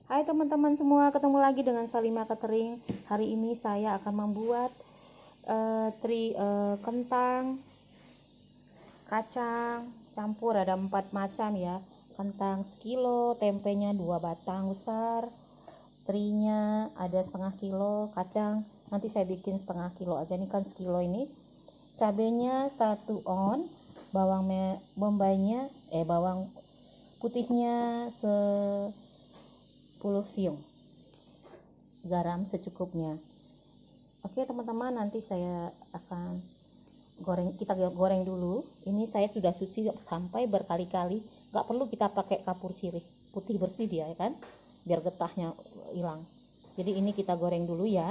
Hai teman-teman semua, ketemu lagi dengan Salima Catering. Hari ini saya akan membuat kentang, kacang, campur ada 4 macam ya. Kentang sekilo, tempenya 2 batang besar, terinya ada setengah kilo, kacang nanti saya bikin setengah kilo aja, ini kan sekilo ini. Cabenya 1 on, bawang putihnya 10 siung, garam secukupnya. Oke teman-teman, nanti saya akan kita goreng dulu. Ini saya sudah cuci sampai berkali-kali, nggak perlu kita pakai kapur sirih, putih bersih dia ya kan, biar getahnya hilang. Jadi ini kita goreng dulu ya.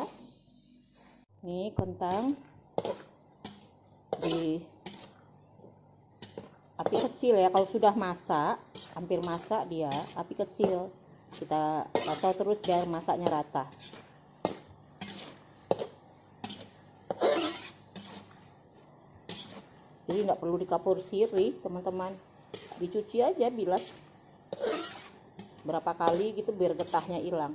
Ini kentang di api kecil ya, kalau sudah masak, hampir masak dia, api kecil kita kacau terus biar masaknya rata. Jadi nggak perlu dikapur sirih teman-teman, dicuci aja, bilas berapa kali gitu biar getahnya hilang.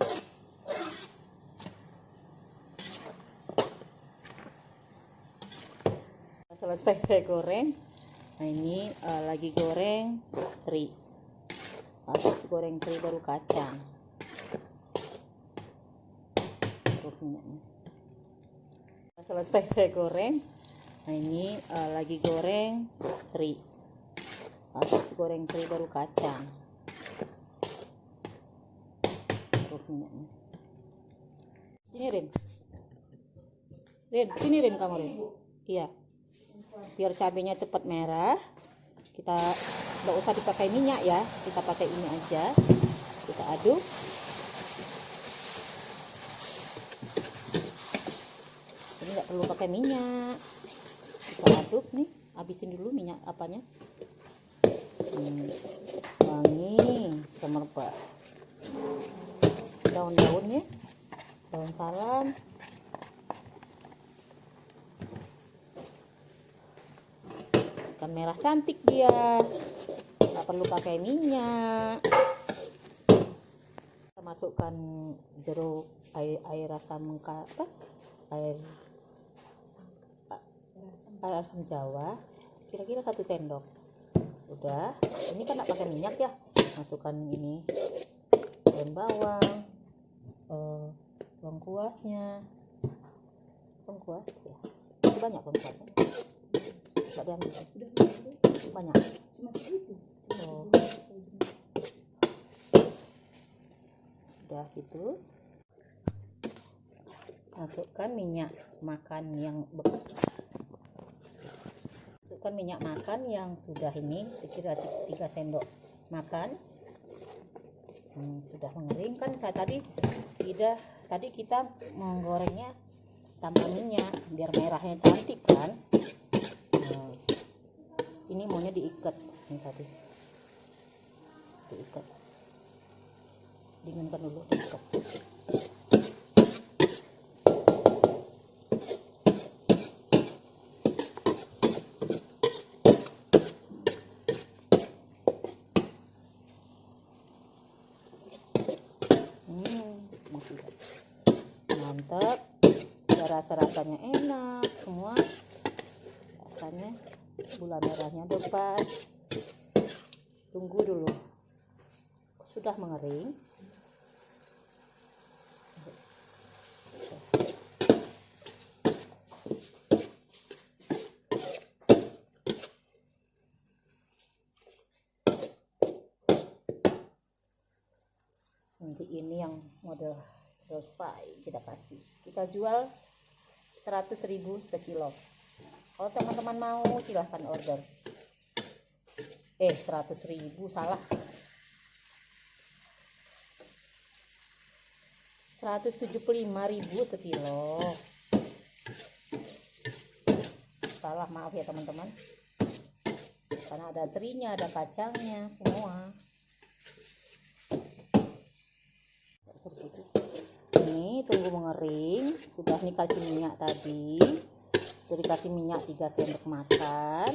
Selesai saya goreng. Nah ini lagi goreng teri, habis goreng teri baru kacang. Selesai saya goreng. Nah ini lagi goreng teri, habis goreng teri baru kacang. Sini Rin, sini Rin, kamu Rin. Iya, biar cabenya cepat merah. Kita nggak usah dipakai minyak ya, kita pakai ini aja, kita aduk. Ini nggak perlu pakai minyak, kita aduk nih. Habisin dulu minyak apanya, wangi semerbak. Daun-daunnya, daun salam, ikan merah cantik dia, nggak perlu pakai minyak. Kita masukkan jeruk, air asam air asam jawa, kira-kira 1 sendok. Udah, ini kan nggak pakai minyak ya. Masukkan ini daun bawang, lengkuasnya, lengkuas ya, banyak lengkuasnya, nggak diambil, banyak, cuma segitu. Udah gitu, masukkan minyak makan yang sudah ini kira 3 sendok makan. Sudah mengering kan tadi kita menggorengnya tanpa minyak biar merahnya cantik kan. Ini maunya diikat, ini tadi diikat, dinginkan dulu, diikat. Mantap, ya, rasa-rasanya enak semua, rasanya gula merahnya udah pas. Tunggu dulu, sudah mengering. Nanti ini yang model selesai kita jual 100.000 sekilo. Kalau teman-teman mau silahkan order. 100.000 salah, 175.000 sekilo, salah, maaf ya teman-teman, karena ada terinya, ada kacangnya semua. Ini tunggu mengering. Sudah nih kasih minyak tadi, jadi kasih minyak 3 sendok makan.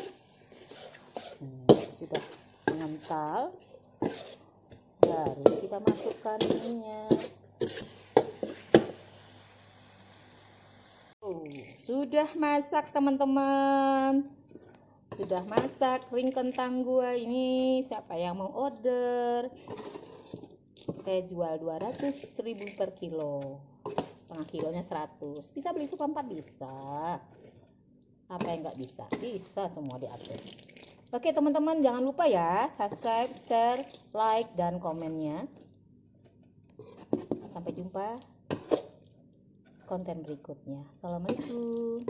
Sudah mengental, baru kita masukkan ininya. Sudah masak teman-teman, sudah masak kering kentang gua ini. Siapa yang mau order? Saya jual 200.000 per kilo, setengah kilonya 100. Bisa beli seperempat, bisa. Apa yang nggak bisa? Bisa, semua diatur. Oke teman-teman, jangan lupa ya subscribe, share, like, dan komennya. Sampai jumpa konten berikutnya. Assalamualaikum.